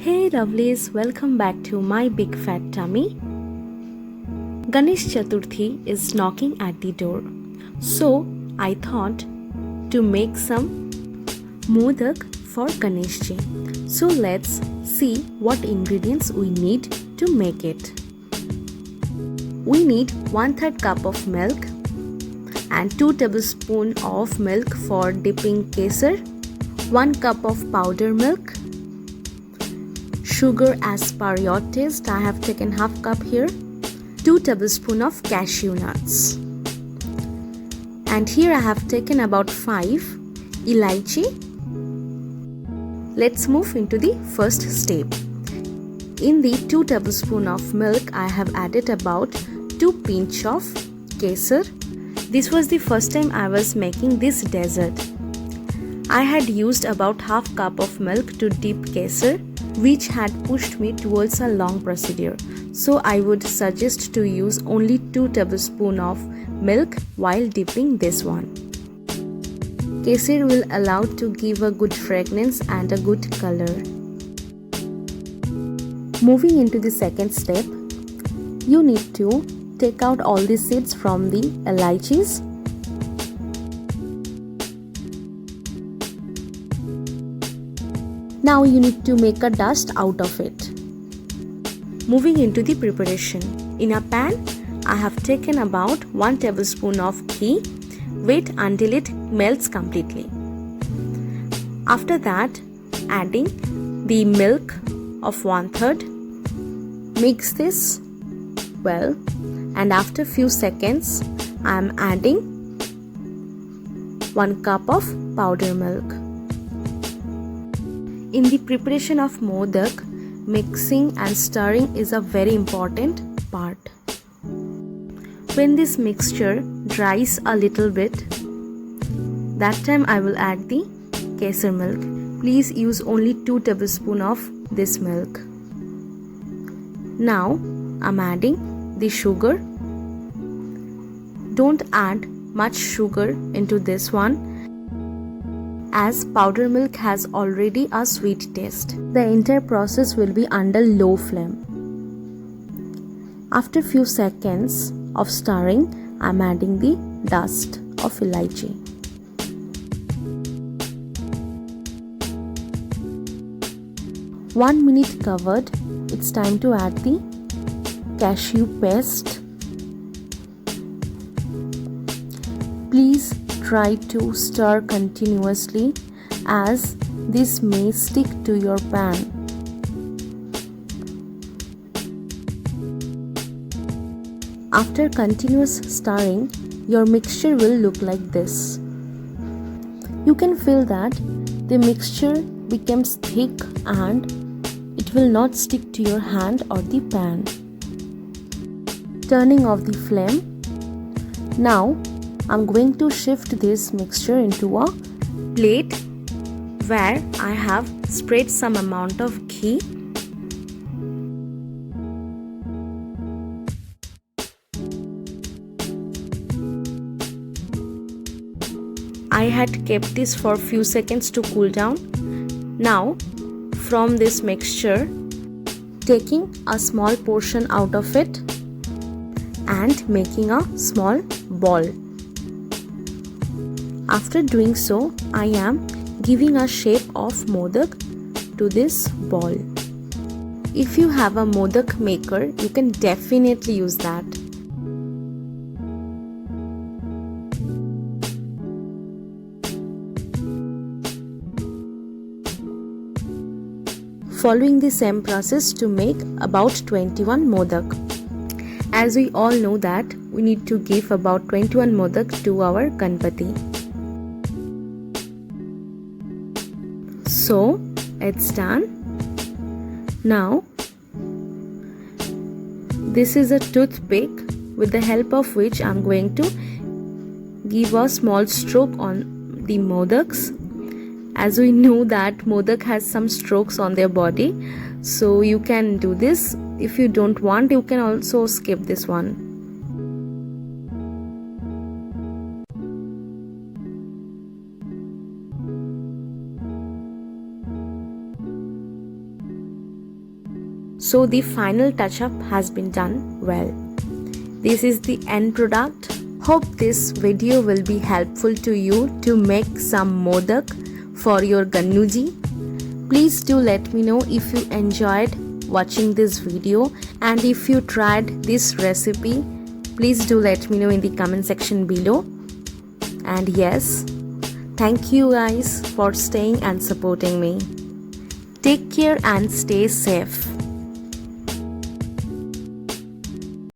Hey lovelies, welcome back to my big fat tummy. Ganesh Chaturthi is knocking at the door. So I thought to make some modak for Ganesh Ji. So let's see what ingredients we need to make it. We need 1/3 cup of milk and 2 tablespoons of milk for dipping kesar, 1 cup of powder milk, sugar as per your taste. I have taken half cup here, 2 tablespoons of cashew nuts, and here I have taken about 5 elaichi. Let's move into the first step. In the 2 tablespoons of milk, I have added about 2 pinch of kesar. This was the first time I was making this dessert. I had used about half cup of milk to dip kesar, which had pushed me towards a long procedure. So I would suggest to use only 2 tablespoons of milk while dipping this one. Kesar will allow to give a good fragrance and a good color. Moving into the second step, you need to take out all the seeds from the elaichis. Now you need to make a dust out of it. Moving into the preparation. In a pan, I have taken about 1 tablespoon of ghee. Wait until it melts completely. After that, adding the milk of 1/3. Mix this well, and after few seconds, I am adding 1 cup of powder milk. In the preparation of modak, mixing and stirring is a very important part. When this mixture dries a little bit, that time I will add the kesar milk. Please use only 2 tablespoons of this milk. Now I'm adding the sugar. Don't add much sugar into this one, as powder milk has already a sweet taste. The entire process will be under low flame. After few seconds of stirring, I am adding the dust of elaichi. One minute covered, it's time to add the cashew paste. Please try to stir continuously, as this may stick to your pan. After continuous stirring, your mixture will look like this. You can feel that the mixture becomes thick and it will not stick to your hand or the pan. Turning off the flame. Now I'm going to shift this mixture into a plate where I have spread some amount of ghee. I had kept this for a few seconds to cool down. Now from this mixture, taking a small portion out of it and making a small ball. After doing so, I am giving a shape of modak to this ball. If you have a modak maker, you can definitely use that. Following the same process to make about 21 modak. As we all know that we need to give about 21 modak to our Ganpati. So it's done. Now this is a toothpick with the help of which I'm going to give a small stroke on the modaks. As we know that modak has some strokes on their body, so you can do this. If you don't want, you can also skip this one. So the final touch-up has been done well. This is the end product. Hope this video will be helpful to you to make some modak for your gannuji. Please do let me know if you enjoyed watching this video, and if you tried this recipe, please do let me know in the comment section below. And yes, thank you guys for staying and supporting me. Take care and stay safe.